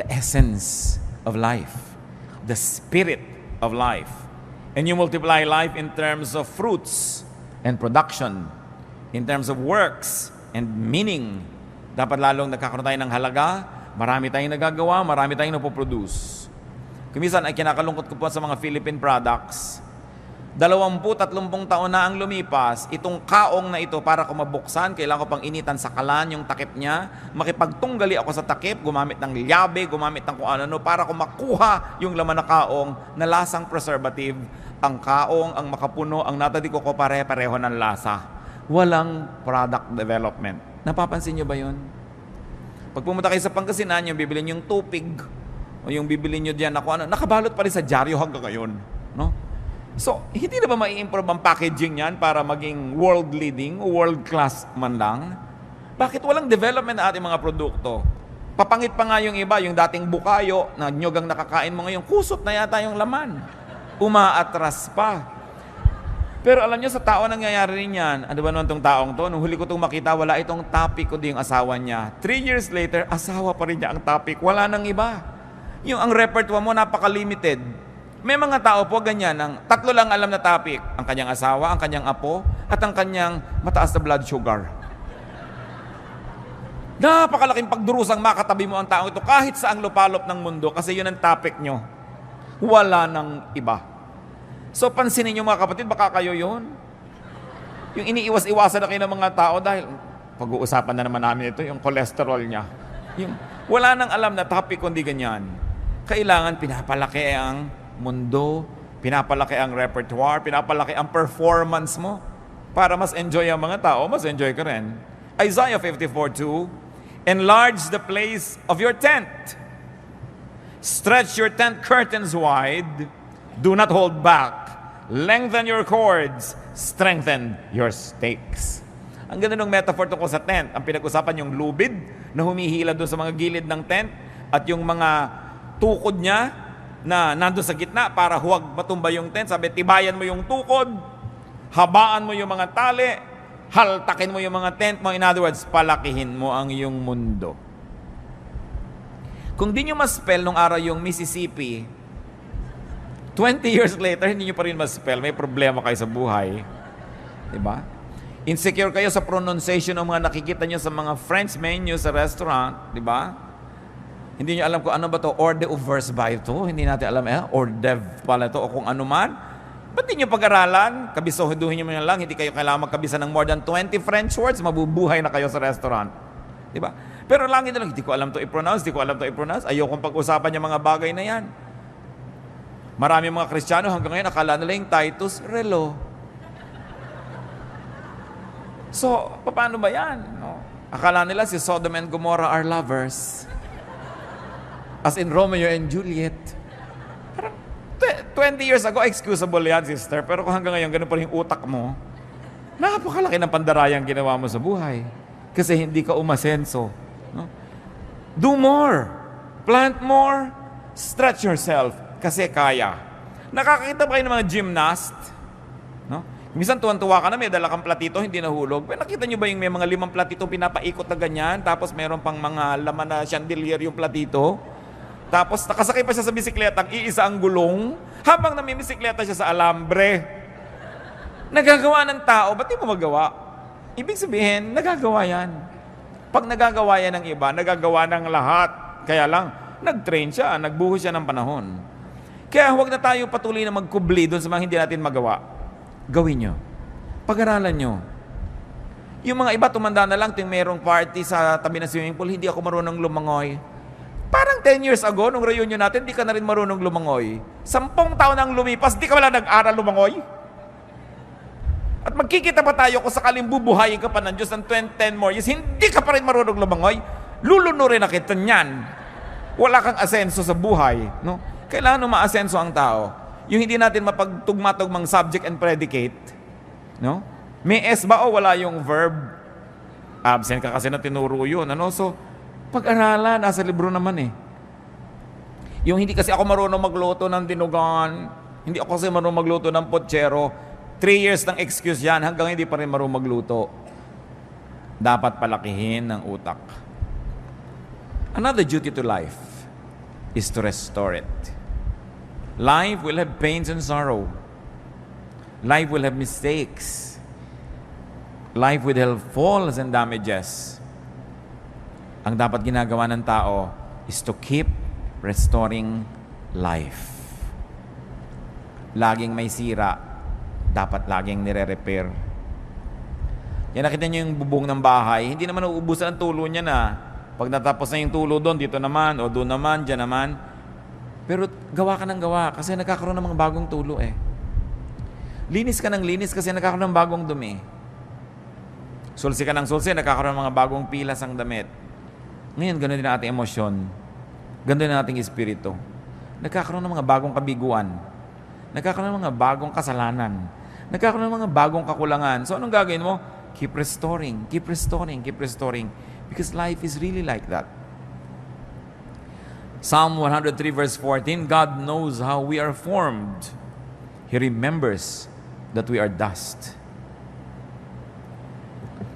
the essence of life, the spirit of life. And you multiply life in terms of fruits and production, in terms of works and meaning. Dapat lalong nagkakaroon tayo ng halaga, marami tayong nagagawa, marami tayong napoproduce. Kumisan ay kinakalungkot ko po sa mga Philippine products. 20-30 taon na ang lumipas, itong kaong na ito para ko mabuksan, kailangan ko pang initan sa kalan yung takip niya, makipagtunggali ako sa takip, gumamit ng liyabe, gumamit ng kung ano, para ko makuha yung laman na kaong na lasang preservative. Ang kaong, ang makapuno, ang natadiko ko pare-pareho ng lasa. Walang product development. Napapansin nyo ba yun? Pag pumunta kayo sa Pangasinan, yung bibili nyo yung tupig, o yung bibili nyo diyan na kung ano, nakabalot pa rin sa dyaryo hanggang ngayon. No? So, hindi na ba mai-improve ang packaging yan para maging world-leading o world-class man lang? Bakit walang development na ating mga produkto? Papangit pa nga yung iba, yung dating bukayo na nyog ang nakakain mo ngayon, kusot na yata yung laman. Umaatras pa. Pero alam nyo, sa tao nangyayari rin yan. Ano ba naman itong taong to? Nung huli ko itong makita, wala itong topic, kundi yung asawa niya. 3 years later, asawa pa rin niya ang topic. Wala nang iba. Yung ang repertoire mo, napaka-limited. May mga tao po ganyan, ang 3 lang alam na topic. Ang kanyang asawa, ang kanyang apo, at ang kanyang mataas na blood sugar. Napakalaking pagdurusang makatabi mo ang tao ito kahit saang lupalop ng mundo kasi yun ang topic nyo. Wala nang iba. So pansinin nyo mga kapatid, baka kayo yun. Yung iniiwas-iwasan na kayo ng mga tao dahil pag-uusapan na naman namin ito, yung cholesterol niya. Yung, wala nang alam na topic kundi ganyan. Kailangan pinapalaki ang mundo, pinapalaki ang repertoire, pinapalaki ang performance mo para mas enjoy ang mga tao, mas enjoy ka rin. Isaiah 54:2, enlarge the place of your tent. Stretch your tent curtains wide. Do not hold back lengthen your cords, strengthen your stakes. Ang ganda ng metaphor tungkol sa tent. Ang pinag-usapan yung lubid na humihila doon sa mga gilid ng tent at yung mga tukod niya na nandun sa gitna para huwag matumba yung tent. Sabi, tibayan mo yung tukod, habaan mo yung mga tali, haltakin mo yung mga tent mo. In other words, palakihin mo ang iyong mundo. Kung di nyo ma-spell nung araw yung Mississippi, 20 years later, hindi nyo pa rin ma-spell. May problema kayo sa buhay. Diba? Insecure kayo sa pronunciation ng mga nakikita nyo sa mga French menu sa restaurant. Diba? Hindi nyo alam kung ano ba to, hors d'oeuvres ba ito? Hindi natin alam, hors d'oeuvre pala ito o kung ano man. Ba't di nyo pag-aralan? Kabisohiduhin nyo lang, hindi kayo kailangan magkabisa ng more than 20 French words, mabubuhay na kayo sa restaurant. Diba? Pero lagi na lang, hindi ko alam to i-pronounce, ayokong pag-usapan yung mga bagay na yan. Marami mga Kristiyano hanggang ngayon, akala nila yung Titus Relo. So, paano ba yan? No? Akala nila si Sodom and Gomorrah are lovers. As in Romeo and Juliet. Parang 20 years ago, excusable yan, sister. Pero kung hanggang ngayon, ganun pa rin yung utak mo, napakalaki ng pandarayang ginawa mo sa buhay. Kasi hindi ka umasenso. No? Do more. Plant more. Stretch yourself. Kasi kaya. Nakakita ba kayo ng mga gymnast? No? Minsan tuwan-tuwa ka na, may dala kang platito, hindi nahulog. Pero nakita nyo ba yung may mga 5 platito pinapaikot na ganyan, tapos meron pang mga laman na chandelier yung platito? Tapos nakasakay pa siya sa bisikleta, iisa ang gulong, habang namimisikleta siya sa alambre. Nagagawa ng tao, ba't di mo magawa? Ibig sabihin, nagagawa yan. Pag nagagawa yan ng iba, nagagawa ng lahat. Kaya lang, nag-train siya, nagbuhos siya ng panahon. Kaya huwag na tayo patuloy na magkubli doon sa mga hindi natin magawa. Gawin nyo. Pag-aralan nyo. Yung mga iba, tumanda na lang, ting merong party sa tabi ng swimming pool, hindi ako marunong lumangoy. Parang 10 years ago, nung reunion natin, di ka na rin marunong lumangoy. 10 taon nang lumipas, di ka wala nag-aral lumangoy. At magkikita pa tayo kung sakaling bubuhayin ka pa ng Diyos ng 10 more years, hindi ka pa rin marunong lumangoy, lulunurin na kita niyan. Wala kang asenso sa buhay. No? Kailangan ma-asenso ang tao. Yung hindi natin mapagtugma-tugmang subject and predicate. No? May S ba o wala yung verb? Absent ka kasi na tinuro yun. Ano? So, pag-aralan, nasa libro naman eh. Yung hindi kasi ako marunong magluto ng dinugan, hindi ako kasi marunong magluto ng potsero, 3 years ng excuse yan, hanggang hindi pa rin marunong magluto. Dapat palakihin ng utak. Another duty to life is to restore it. Life will have pains and sorrow. Life will have mistakes. Life will have falls and damages. Ang dapat ginagawa ng tao is to keep restoring life. Laging may sira, dapat laging nire-repair. Yan, nakita niyo yung bubong ng bahay, hindi naman nauubusan ang tulo niya na. Pag natapos na yung tulo doon, dito naman, o doon naman, dyan naman. Pero gawa ka ng gawa kasi nagkakaroon ng mga bagong tulo eh. Linis ka ng linis kasi nagkakaroon ng bagong dumi. Sulsi ka ng sulsi, nagkakaroon ng mga bagong pilas ang damit. Ngayon, ganoon din ang ating emosyon. Ganoon din ang ating espiritu. Nagkakaroon ng mga bagong kabiguan. Nagkakaroon ng mga bagong kasalanan. Nagkakaroon ng mga bagong kakulangan. So, anong gagawin mo? Keep restoring, keep restoring, keep restoring. Because life is really like that. Psalm 103 verse 14, God knows how we are formed. He remembers that we are dust.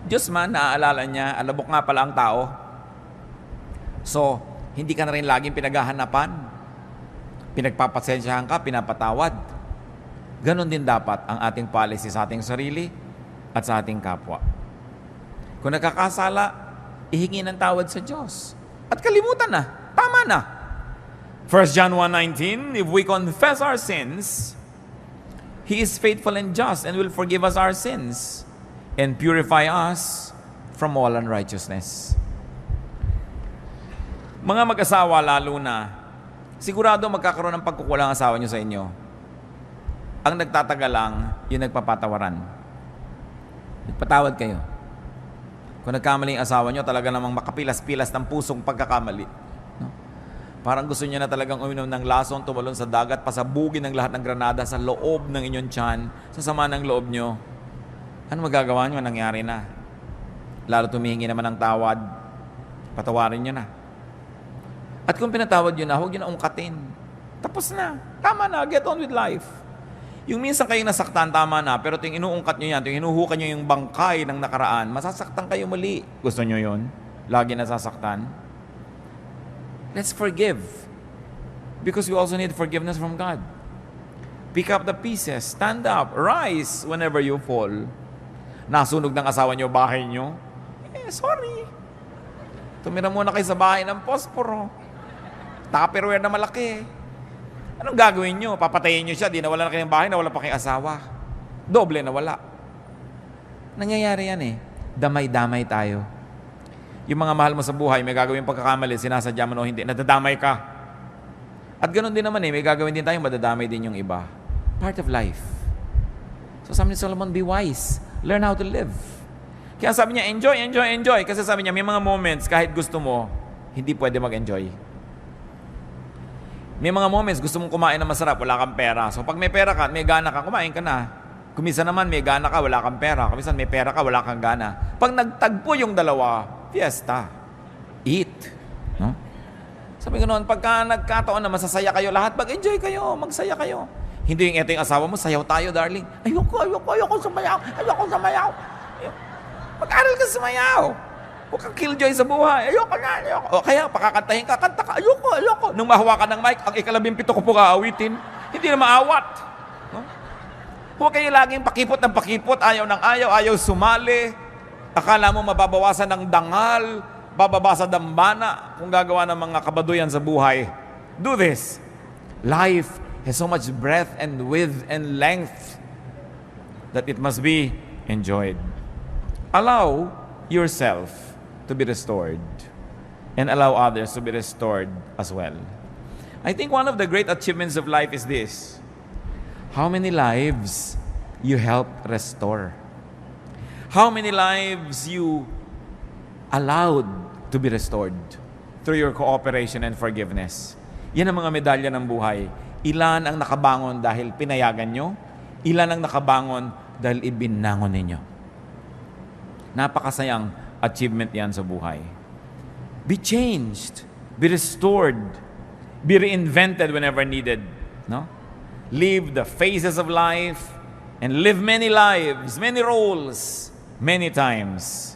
Diyos man, naaalala niya, alabok nga pala ang tao. So, hindi ka na rin laging pinaghahanapan. Pinagpapasensyahan ka, pinapatawad. Ganon din dapat ang ating policy sa ating sarili at sa ating kapwa. Kung nagkakasala, ihingi ng tawad sa Diyos. At kalimutan na, tama na. 1 John 1:19, if we confess our sins, He is faithful and just and will forgive us our sins and purify us from all unrighteousness. Mga mag-asawa lalo na, sigurado magkakaroon ng pagkukulang asawa nyo sa inyo. Ang nagtatagal lang, yung nagpapatawaran. Nagpatawad kayo. Kung nagkamali ang asawa nyo, talaga namang makapilas-pilas ng pusong pagkakamali. No? Parang gusto niya na talagang uminom ng lason, tumalon sa dagat, pasabugin ng lahat ng granada sa loob ng inyong tiyan, sa sama ng loob nyo. Ano magagawa nyo? Nangyari na. Lalo tumihingi naman ng tawad, patawarin nyo na. At kung pinatawad nyo na, huwag nyo na ungkatin. Tapos na. Tama na. Get on with life. Yung minsan kayong nasaktan, tama na. Pero yung inuungkat nyo yan, yung hinuhukan nyo yung bangkay ng nakaraan, masasaktan kayo muli. Gusto nyo yun? Lagi nasasaktan? Let's forgive. Because we also need forgiveness from God. Pick up the pieces. Stand up. Rise whenever you fall. Nasunog ng asawa nyo, bahay nyo. Sorry. Tumira muna kayo sa bahay ng posporo. Tupperware na malaki. Anong gagawin nyo? Papatayin nyo siya, di nawala na kayong bahay, nawala pa kayong asawa. Doble nawala. Nangyayari yan eh. Damay-damay tayo. Yung mga mahal mo sa buhay, may gagawin pagkakamali, sinasadya mo o hindi, nadadamay ka. At ganoon din naman eh, may gagawin din tayo, madadamay din yung iba. Part of life. So sabi ni Solomon, be wise. Learn how to live. Kaya sabi niya, enjoy, enjoy, enjoy. Kasi sabi niya, may mga moments, kahit gusto mo, hindi pwede mag-enjoy. May mga moments, gusto mong kumain na masarap, wala kang pera. So pag may pera ka, may gana ka, kumain ka na. Kuminsan naman, may gana ka, wala kang pera. Kuminsan, may pera ka, wala kang gana. Pag nagtagpo yung dalawa, fiesta. Eat. No? Sabi ko noon, pagka nagkataon na masasaya kayo lahat, mag-enjoy kayo, magsaya kayo. Hindi yung eto yung asawa mo, sayaw tayo, darling. Ayoko sumayaw. Mag-aral ka sumayaw. Huwag kang killjoy sa buhay. Ayoko. O kaya, pakakantahin ka, kanta ka. Ayoko. Nung mahawa ka ng mic, ang ika-17 ko po kaawitin. Hindi na maawat. No? Huwag kayo laging pakipot ng pakipot, ayaw sumali. Akala mo mababawasan ng dangal, bababa sa dambana kung gagawa ng mga kabaduyan sa buhay. Do this. Life has so much breadth and width and length that it must be enjoyed. Allow yourself to be restored and allow others to be restored as well. I think one of the great achievements of life is this. How many lives you helped restore? How many lives you allowed to be restored through your cooperation and forgiveness? Yan ang mga medalya ng buhay. Ilan ang nakabangon dahil pinayagan nyo? Ilan ang nakabangon dahil ibinangon ninyo? Napakasayang achievement yan sa buhay. Be changed. Be restored. Be reinvented whenever needed. No? Live the phases of life and live many lives, many roles, many times.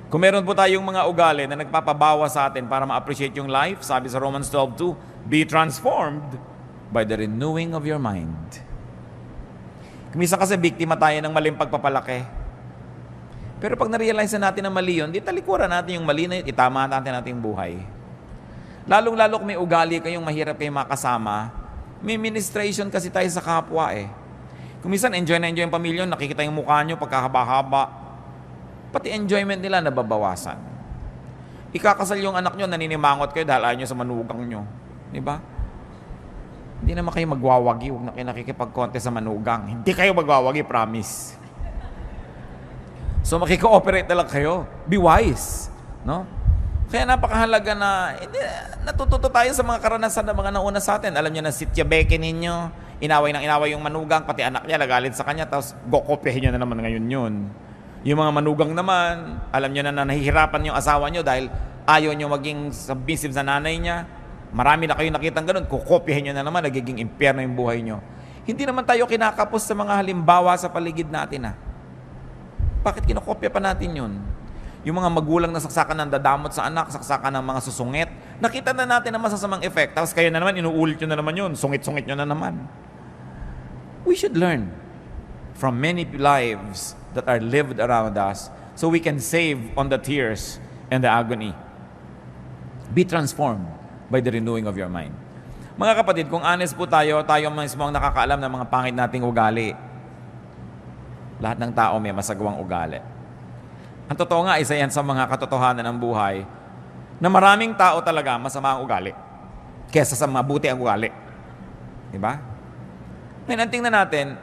Kung meron po tayong mga ugali na nagpapabawa sa atin para ma-appreciate yung life, sabi sa Romans 12:2, be transformed by the renewing of your mind. Kumisa kasi biktima tayo ng maling pagpapalaki. Pero pag na-realize na natin na mali yun, di talikuran natin yung mali na yun, itama natin yung buhay. Lalong-lalo kung may ugali kayong mahirap kayong makasama, may ministration kasi tayo sa kapwa eh. Kuminsan, enjoy na enjoy yung pamilya, nakikita yung mukha nyo pagkahaba-haba. Pati enjoyment nila nababawasan. Ikakasal yung anak nyo, naninimangot kayo dahil ayaw nyo sa manugang nyo. Diba? Hindi naman kayo magwawagi, huwag na kayo nakikipag-contest sa manugang. Hindi kayo magwawagi, promise. So makikooperate na lang kayo. Be wise. No? Kaya napakahalaga na natututo tayo sa mga karanasan ng mga nauna sa atin. Alam nyo na sityabekin ninyo, inaway yung manugang, pati anak niya, nagalit sa kanya, tapos gokopyahin nyo na naman ngayon yun. Yung mga manugang naman, alam nyo na nahihirapan yung asawa nyo dahil ayaw nyo maging submissive sa nanay niya. Marami na kayo nakitang ganun, kukopyahin nyo na naman, nagiging impyerno yung buhay nyo. Hindi naman tayo kinakapos sa mga halimbawa sa paligid natin. Bakit kinokopya pa natin yun? Yung mga magulang na saksakan ng dadamot sa anak, saksakan ng mga susungit, nakita na natin ang masasamang effect. Tapos kayo na naman, inuulit nyo na naman yun, sungit-sungit nyo na naman. We should learn from many lives that are lived around us so we can save on the tears and the agony. Be transformed by the renewing of your mind. Mga kapatid, kung honest po tayo mismo ang nakakaalam ng mga pangit nating ugali. Lahat ng tao may masagawang ugali. Ang totoo nga, isa yan sa mga katotohanan ng buhay na maraming tao talaga masama ang ugali kesa sa mabuti ang ugali. Diba? Ngayon, ang tingnan natin,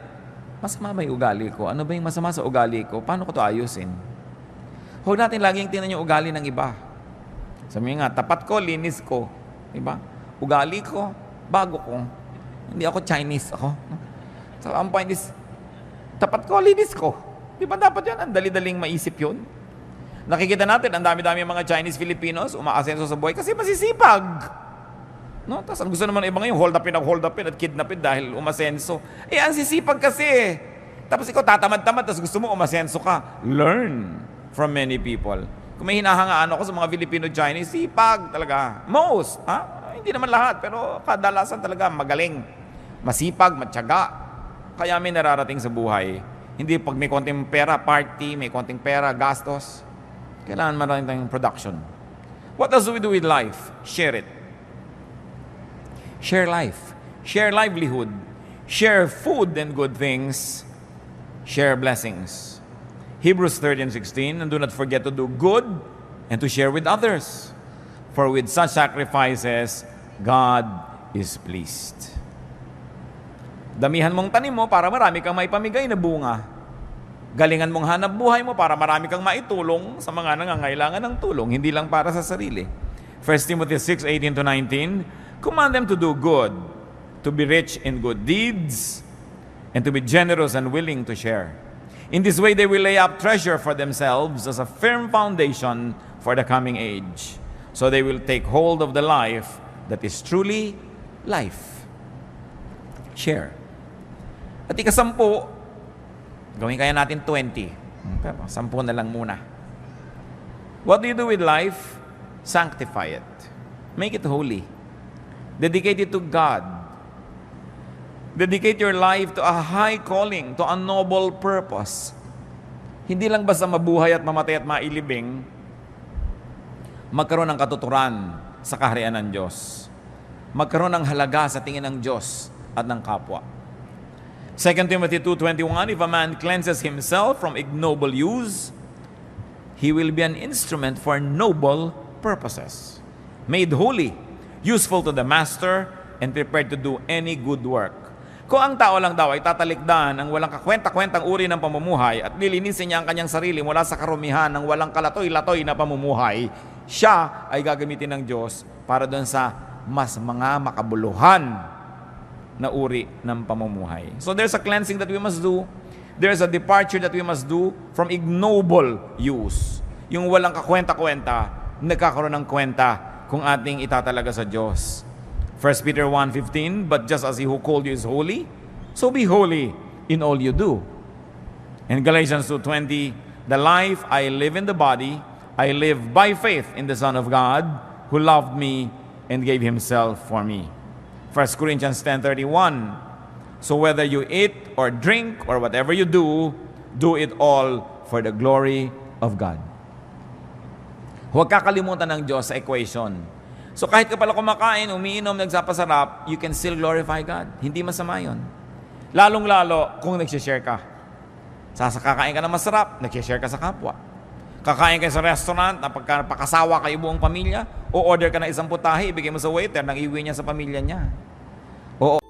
masama ba yung ugali ko? Ano ba yung masama sa ugali ko? Paano ko ito ayusin? Huwag natin laging tingnan yung ugali ng iba. Sabi nga, tapat ko, linis ko. Diba? Ugali ko, bago ko. Hindi ako Chinese ako. So, ang point is, tapat ko, linis ko. Di ba dapat yan? Ang dali-daling maisip yun. Nakikita natin, ang dami-dami mga Chinese Filipinos umaasenso sa buhay kasi masisipag. No? Tapos ang gusto naman ng iba ngayon, hold upin at kidnapin dahil umasenso. Ang sisipag kasi. Tapos ikaw tatamad-tamad, tapos gusto mo umasenso ka. Learn from many people. Kung may hinahangaan ako sa mga Filipino-Chinese, sipag talaga. Most. Hindi naman lahat, pero kadalasan talaga magaling. Masipag, matyaga. Kaya may nararating sa buhay. Hindi pag may konting pera, party, may konting pera, gastos. Kailangan maraming tayong production. What else do we do with life? Share it. Share life. Share livelihood. Share food and good things. Share blessings. Hebrews 13:16, and do not forget to do good and to share with others. For with such sacrifices, God is pleased. Damihan mong tanim mo para marami kang maipamigay na bunga. Galingan mong hanap buhay mo para marami kang maitulong sa mga nangangailangan ng tulong, hindi lang para sa sarili. 1 Timothy 6:18-19, command them to do good, to be rich in good deeds, and to be generous and willing to share. In this way, they will lay up treasure for themselves as a firm foundation for the coming age. So they will take hold of the life that is truly life. Share. At ika-10, gawin kaya natin 20. Pero 10 na lang muna. What do you do with life? Sanctify it. Make it holy. Dedicate it to God. Dedicate your life to a high calling, to a noble purpose. Hindi lang basta mabuhay at mamatay at mailibing, magkaroon ng katuturan sa kaharian ng Diyos. Magkaroon ng halaga sa tingin ng Diyos at ng kapwa. 2 Timothy 2:21, if a man cleanses himself from ignoble use, he will be an instrument for noble purposes, made holy, useful to the master, and prepared to do any good work. Kung ang tao lang daw ay tatalikdan ang walang kakwenta-kwentang uri ng pamumuhay at lilinisin niya ang kanyang sarili mula sa karumihan ng walang kalatoy-latoy na pamumuhay, siya ay gagamitin ng Diyos para doon sa mas mga makabuluhan na uri ng pamumuhay. So there's a cleansing that we must do. There's a departure that we must do from ignoble use. Yung walang kakwenta-kwenta, nagkakaroon ng kwenta kung ating itatalaga sa Diyos. 1 Peter 1:15, but just as He who called you is holy, so be holy in all you do. And Galatians 2:20, the life I live in the body, I live by faith in the Son of God, who loved me and gave Himself for me. 1 Corinthians 10:31, so whether you eat or drink or whatever you do, do it all for the glory of God. Huwag kakalimutan ng Diyos sa equation. So kahit ka pala kumakain, umiinom, nagsapasarap, you can still glorify God. Hindi masama yun. Lalong-lalo kung nagsishare ka. Kakain ka ng masarap, nagsishare ka sa kapwa. Kakain ka sa restaurant, napakasawa kayo buong pamilya, o order ka ng isang putahe, ibigay mo sa waiter, nang iwi niya sa pamilya niya. O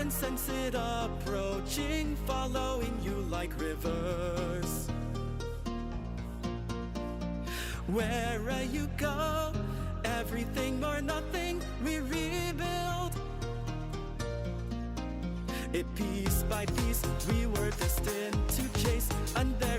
can sense it approaching, following you like rivers. Wherever you go, everything or nothing, we rebuild. It piece by piece, we were destined to chase, and there